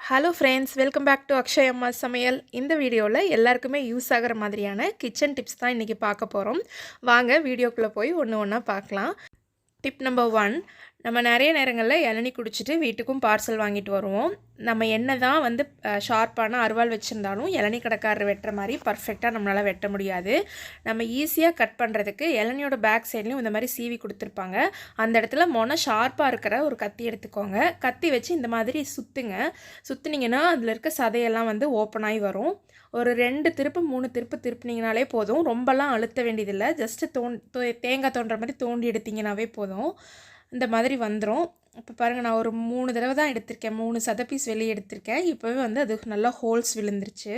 Hello friends, welcome back to Akshay அம்மா சமையல். இந்த வீடியோவில் எல்லாருக்குமே யூஸ் ஆகிற மாதிரியான கிச்சன் டிப்ஸ் தான் இன்றைக்கி பார்க்க போகிறோம். வாங்க வீடியோக்குள்ளே போய் ஒன்று ஒன்றா பார்க்கலாம். டிப் நம்பர் 1, நம்ம நிறைய நேரங்களில் இளநீ குடிச்சிட்டு வீட்டுக்கும் பார்சல் வாங்கிட்டு வருவோம். நம்ம என்ன தான் வந்து ஷார்ப்பான அருவாள் வச்சுருந்தாலும் இளநீ கடைக்காரர் வெட்டுற மாதிரி பர்ஃபெக்டாக நம்மளால் வெட்ட முடியாது. நம்ம ஈஸியாக கட் பண்ணுறதுக்கு இளநியோட பேக் சைட்லேயும் இந்த மாதிரி சீவி கொடுத்துருப்பாங்க. அந்த இடத்துல மொன ஷார்ப்பாக இருக்கிற ஒரு கத்தி எடுத்துக்கோங்க. கத்தி வச்சு இந்த மாதிரி சுற்றுனீங்கன்னா அதில் இருக்க சதையெல்லாம் வந்து ஓப்பன் ஆகி வரும். ஒரு 2 திருப்பு 3 திருப்பு திருப்பினீங்கனாலே போதும். ரொம்பலாம் அழுத்த வேண்டியதில்லை. ஜஸ்ட்டு தேங்காய் தோன்ற மாதிரி தோண்டி எடுத்திங்கனாவே போதும். இந்த மாதிரி வந்துடும். இப்போ பாருங்கள், நான் ஒரு 3 தடவை தான் எடுத்திருக்கேன். 3 சதை பீஸ் வெளியே எடுத்திருக்கேன். இப்போவே வந்து அது நல்லா ஹோல்ஸ் விழுந்துருச்சு.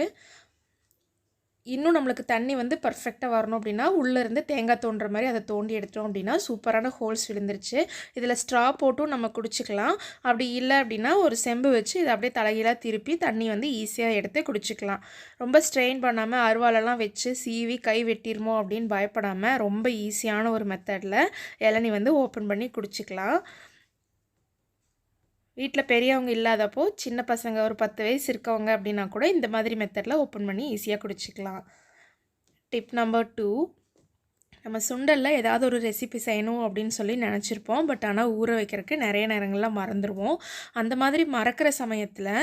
இன்னும் நம்மளுக்கு தண்ணி வந்து பர்ஃபெக்டாக வரணும் அப்படின்னா உள்ளேருந்து தேங்காய் தோன்ற மாதிரி அதை தோண்டி எடுத்தோம் அப்படின்னா சூப்பரான ஹோல்ஸ் விழுந்துருச்சு. இதில் ஸ்ட்ரா போட்டும் நம்ம குடிச்சிக்கலாம். அப்படி இல்லை அப்படின்னா ஒரு செம்பு வச்சு இதை அப்படியே தலைகீழாக திருப்பி தண்ணி வந்து ஈஸியாக எடுத்து குடிச்சிக்கலாம். ரொம்ப ஸ்ட்ரெயின் பண்ணாமல் அருவாலெல்லாம் வச்சு சீவி கை வெட்டிருமோ அப்படின்னு பயப்படாமல் ரொம்ப ஈஸியான ஒரு மெத்தடில் இளநீ வந்து ஓப்பன் பண்ணி குடிச்சிக்கலாம். வீட்டில் பெரியவங்க இல்லாதப்போ சின்ன பசங்க ஒரு 10 வயசு இருக்கவங்க அப்படின்னா கூட இந்த மாதிரி மெத்தடில் ஓப்பன் பண்ணி ஈஸியாக குடிச்சிக்கலாம். டிப் நம்பர் 2, நம்ம சுண்டலில் ஏதாவது ஒரு ரெசிபி செய்யணும் அப்படின்னு சொல்லி நினச்சிருப்போம். பட் ஆனால் ஊற வைக்கிறதுக்கு நிறைய நேரங்களில் மறந்துடுவோம். அந்த மாதிரி மறக்கிற சமயத்தில்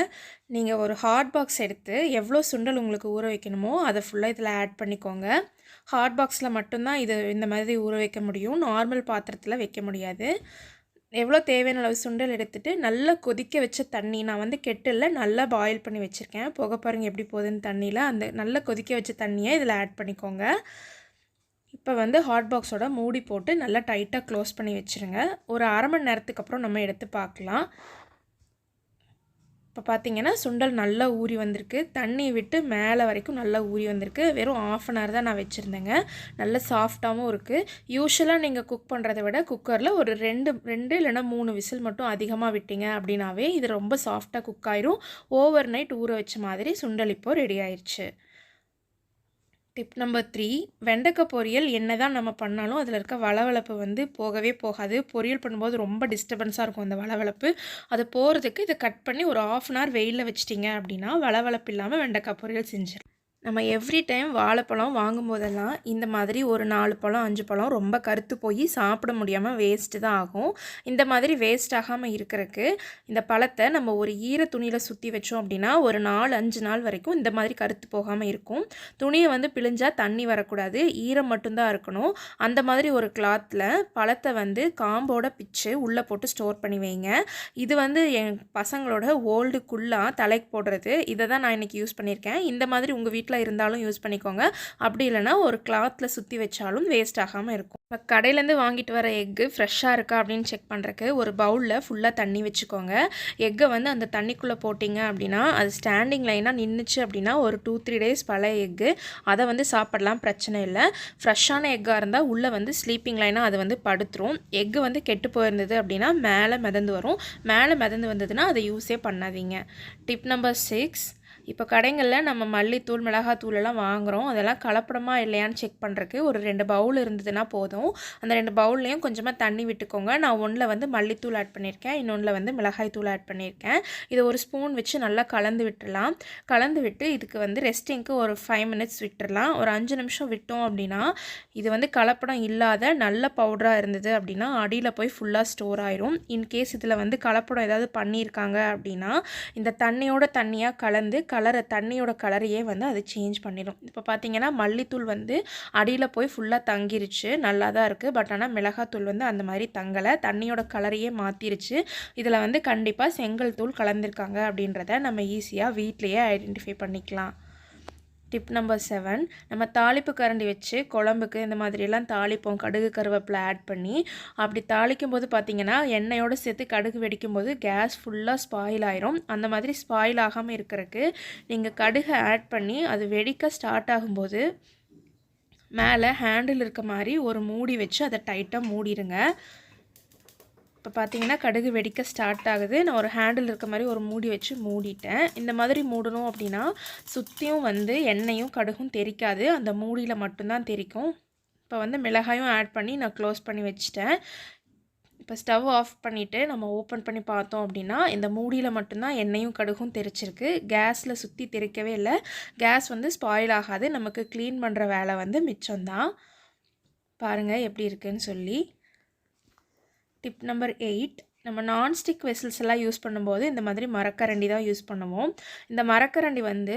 நீங்கள் ஒரு ஹாட் பாக்ஸ் எடுத்து எவ்வளோ சுண்டல் உங்களுக்கு ஊற வைக்கணுமோ அதை ஃபுல்லாக இதில் ஆட் பண்ணிக்கோங்க. ஹாட் பாக்ஸில் மட்டும்தான் இது இந்த மாதிரி ஊற வைக்க முடியும். நார்மல் பாத்திரத்தில் வைக்க முடியாது. எவ்வளோ தேவையான அளவு சுண்டல் எடுத்துகிட்டு நல்லா கொதிக்க வச்ச தண்ணி, நான் வந்து கெட்டில் நல்லா பாயில் பண்ணி வச்சுருக்கேன். புகை பாருங்கள் எப்படி போகுதுன்னு தண்ணியில். அந்த நல்லா கொதிக்க வச்ச தண்ணியை இதில் ஆட் பண்ணிக்கோங்க. இப்போ வந்து ஹாட் பாக்ஸோட மூடி போட்டு நல்லா டைட்டாக க்ளோஸ் பண்ணி வச்சுருங்க. ஒரு அரை மணி நேரத்துக்கு அப்புறம் நம்ம எடுத்து பார்க்கலாம். இப்போ பார்த்தீங்கன்னா சுண்டல் நல்லா ஊறி வந்திருக்கு. தண்ணி விட்டு மேலே வரைக்கும் நல்லா ஊறி வந்திருக்கு. வெறும் 1/2 hour தான் நான் வச்சுருந்தேங்க. நல்ல சாஃப்டாகவும் இருக்குது. யூஸ்வலாக நீங்கள் குக் பண்ணுறதை விட குக்கரில் ஒரு 2 இல்லைனா 3 விசில் மட்டும் அதிகமாக விட்டீங்க அப்படின்னாவே இது ரொம்ப சாஃப்டாக குக் ஆயிரும். ஓவர் நைட் ஊற வச்ச மாதிரி சுண்டல் இப்போது ரெடி ஆயிடுச்சு. டிப் நம்பர் 3, வெண்டைக்காய் பொரியல் என்ன தான் நம்ம பண்ணாலும் அதில் இருக்க வளவளப்பு வந்து போகவே போகாது. பொரியல் பண்ணும்போது ரொம்ப டிஸ்டர்பன்ஸாக இருக்கும் அந்த வளவளப்பு. அது போகிறதுக்கு இதை கட் பண்ணி ஒரு 1/2 hour வெயிலில் வச்சிட்டிங்க அப்படின்னா வளவளப்பு இல்லாமல் வெண்டைக்காய் பொரியல் செஞ்சிடும். நம்ம எவ்ரி டைம் வாழைப்பழம் வாங்கும்போதெல்லாம் இந்த மாதிரி ஒரு 4 பழம் 5 பழம் ரொம்ப கருத்து போய் சாப்பிட முடியாமல் வேஸ்ட்டு தான் ஆகும். இந்த மாதிரி வேஸ்ட் ஆகாமல் இருக்கிறதுக்கு இந்த பழத்தை நம்ம ஒரு ஈர துணியில் சுற்றி வச்சோம் அப்படின்னா ஒரு 4-5 நாள் வரைக்கும் இந்த மாதிரி கருத்து போகாமல் இருக்கும். துணியை வந்து பிழிஞ்சால் தண்ணி வரக்கூடாது, ஈரம் மட்டும்தான் இருக்கணும். அந்த மாதிரி ஒரு கிளாத்தில் பழத்தை வந்து காம்போட பிச்சு உள்ளே போட்டு ஸ்டோர் பண்ணி வைங்க. இது வந்து என் பசங்களோட ஓல்டு குல்லா தலைக்கு போடுறது. இதை தான் நான் இன்றைக்கி யூஸ் பண்ணியிருக்கேன். இந்த மாதிரி உங்கள் வீட்டில் இருந்தாலும் யூஸ் பண்ணிக்கோங்க. அப்படி இல்லைனா ஒரு கிளாத்தில் சுற்றி வச்சாலும் வேஸ்ட் ஆகாமல் இருக்கும். இப்போ கடையிலேருந்து வாங்கிட்டு வர எக்கு ஃப்ரெஷ்ஷாக இருக்கா அப்படின்னு செக் பண்ணுறக்கு ஒரு பவுலில் ஃபுல்லாக தண்ணி வச்சுக்கோங்க. எக்கை வந்து அந்த தண்ணிக்குள்ளே போட்டிங்க அப்படின்னா அது ஸ்டாண்டிங் லைனாக நின்றுச்சு அப்படின்னா ஒரு 2-3 days பழைய எக்கு, அதை வந்து சாப்பிடலாம், பிரச்சனை இல்லை. ஃப்ரெஷ்ஷான எக்காக இருந்தால் உள்ளே வந்து ஸ்லீப்பிங் லைனாக அது வந்து படுத்துரும். எக்கு வந்து கெட்டு போயிருந்தது அப்படின்னா மேலே மிதந்து வரும். மேலே மிதந்து வந்ததுன்னா அதை யூஸே பண்ணாதீங்க. டிப் நம்பர் 6, இப்போ கடைகளில் நம்ம மல்லித்தூள் மிளகாத்தூளெல்லாம் வாங்குகிறோம். அதெல்லாம் கலப்படமாக இல்லையான்னு செக் பண்ணுறக்கு ஒரு 2 பவுல் இருந்ததுன்னா போதும். அந்த 2 பவுல்லையும் கொஞ்சமாக தண்ணி விட்டுக்கோங்க. நான் ஒன்றில் வந்து மல்லித்தூள் ஆட் பண்ணியிருக்கேன், இன்னொன்றில் வந்து மிளகாய் தூள் ஆட் பண்ணியிருக்கேன். இதை ஒரு ஸ்பூன் வச்சு நல்லா கலந்து விட்டுடலாம். கலந்து விட்டு இதுக்கு வந்து ரெஸ்டிங்க்கு ஒரு 5 minutes விட்டுடலாம். ஒரு 5 நிமிஷம் விட்டோம் அப்படின்னா இது வந்து கலப்படம் இல்லாத நல்ல பவுடராக இருந்தது அப்படின்னா அடியில் போய் ஃபுல்லாக ஸ்டோர் ஆயிரும். இன்கேஸ் இதில் வந்து கலப்படம் ஏதாவது பண்ணியிருக்காங்க அப்படின்னா இந்த தண்ணியோட தண்ணியாக கலந்து தண்ணியோட கலரையே வந்து அது சேஞ்ச் பண்ணிடும். இப்போ பார்த்தீங்கன்னா மல்லித்தூள் வந்து அடியில் போய் ஃபுல்லாக தங்கிருச்சு, நல்லா தான் இருக்குது. பட் ஆனால் மிளகாத்தூள் வந்து அந்த மாதிரி தங்கலை, தண்ணியோட கலரையே மாற்றிருச்சு. இதில் வந்து கண்டிப்பாக செங்கல் தூள் கலந்துருக்காங்க அப்படின்றத நம்ம ஈஸியாக வீட்டிலையே ஐடென்டிஃபை பண்ணிக்கலாம். டிப் நம்பர் 7, நம்ம தாளிப்பு கரண்டி வச்சு குழம்புக்கு இந்த மாதிரியெல்லாம் தாளிப்போம். கடுகு கருவேப்பிலை ஆட் பண்ணி அப்படி தாளிக்கும் போது பார்த்திங்கன்னா எண்ணெயோடு சேர்த்து கடுகு வெடிக்கும் போது கேஸ் ஃபுல்லாக ஸ்பாயில் ஆயிரும். அந்த மாதிரி ஸ்பாயில் ஆகாமல் இருக்கிறதுக்கு நீங்கள் கடுகை ஆட் பண்ணி அது வெடிக்க ஸ்டார்ட் ஆகும்போது மேலே ஹேண்டில் இருக்க மாதிரி ஒரு மூடி வச்சு அதை டைட்டாக மூடிடுங்க. இப்போ பார்த்தீங்கன்னா கடுகு வெடிக்க ஸ்டார்ட் ஆகுது. நான் ஒரு ஹேண்டில் இருக்க மாதிரி ஒரு மூடி வச்சு மூடிட்டேன். இந்த மாதிரி மூடணும் அப்படின்னா சுற்றியும் வந்து எண்ணெயும் கடுகும் தெறிக்காது, அந்த மூடியில் மட்டும்தான் தெறிக்கும். இப்போ வந்து மிளகாயும் ஆட் பண்ணி நான் க்ளோஸ் பண்ணி வச்சுட்டேன். இப்போ ஸ்டவ் ஆஃப் பண்ணிவிட்டு நம்ம ஓப்பன் பண்ணி பார்த்தோம் அப்படின்னா இந்த மூடியில் மட்டும்தான் எண்ணெயும் கடுகும் தெரிச்சிருக்கு. கேஸில் சுற்றி தெரிக்கவே இல்லை. கேஸ் வந்து ஸ்பாயில் ஆகாது. நமக்கு க்ளீன் பண்ணுற வேலை வந்து மிச்சம்தான். பாருங்கள் எப்படி இருக்குன்னு சொல்லி. டிப் நம்பர் 8, நம்ம நான்ஸ்டிக் வெசல்ஸ் எல்லாம் யூஸ் பண்ணும்போது இந்த மாதிரி மரக்கரண்டி தான் யூஸ் பண்ணுவோம். இந்த மரக்கரண்டி வந்து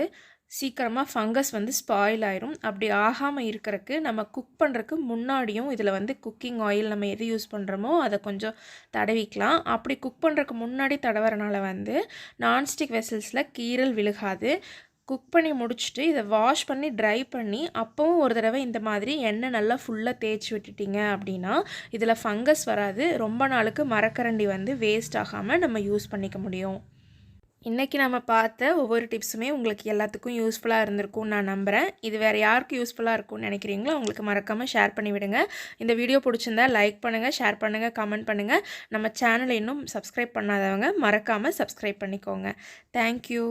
சீக்கிரமாக ஃபங்கஸ் வந்து ஸ்பாயில் ஆயிரும். அப்படி ஆகாமல் இருக்கிறதுக்கு நம்ம குக் பண்ணுறதுக்கு முன்னாடியும் இதில் வந்து குக்கிங் ஆயில் நம்ம எது யூஸ் பண்ணுறோமோ அதை கொஞ்சம் தடவிக்கலாம். அப்படி குக் பண்ணுறதுக்கு முன்னாடி தடவுறனால வந்து நான்ஸ்டிக் வெசல்ஸில் கீறல் விழுகாது. குக் பண்ணி முடிச்சுட்டு இதை வாஷ் பண்ணி ட்ரை பண்ணி அப்போவும் ஒரு தடவை இந்த மாதிரி எண்ணெய் நல்லா ஃபுல்லாக தேய்ச்சி விட்டுட்டிங்க அப்படின்னா இதில் ஃபங்கஸ் வராது. ரொம்ப நாளுக்கு மரக்கரண்டி வந்து வேஸ்ட் ஆகாமல் நம்ம யூஸ் பண்ணிக்க முடியும். இன்றைக்கி நம்ம பார்த்த ஒவ்வொரு டிப்ஸுமே உங்களுக்கு எல்லாத்துக்கும் யூஸ்ஃபுல்லாக இருந்திருக்கும்னு நான் நம்புகிறேன். இது வேறு யாருக்கு யூஸ்ஃபுல்லாக இருக்கும்னு நினைக்கிறீங்களோ அவங்களுக்கு மறக்காமல் ஷேர் பண்ணி விடுங்க. இந்த வீடியோ பிடிச்சிருந்தா லைக் பண்ணுங்கள், ஷேர் பண்ணுங்கள், கமெண்ட் பண்ணுங்கள். நம்ம சேனலை இன்னும் சப்ஸ்கிரைப் பண்ணாதவங்க மறக்காமல் சப்ஸ்கிரைப் பண்ணிக்கோங்க. தேங்க்யூ.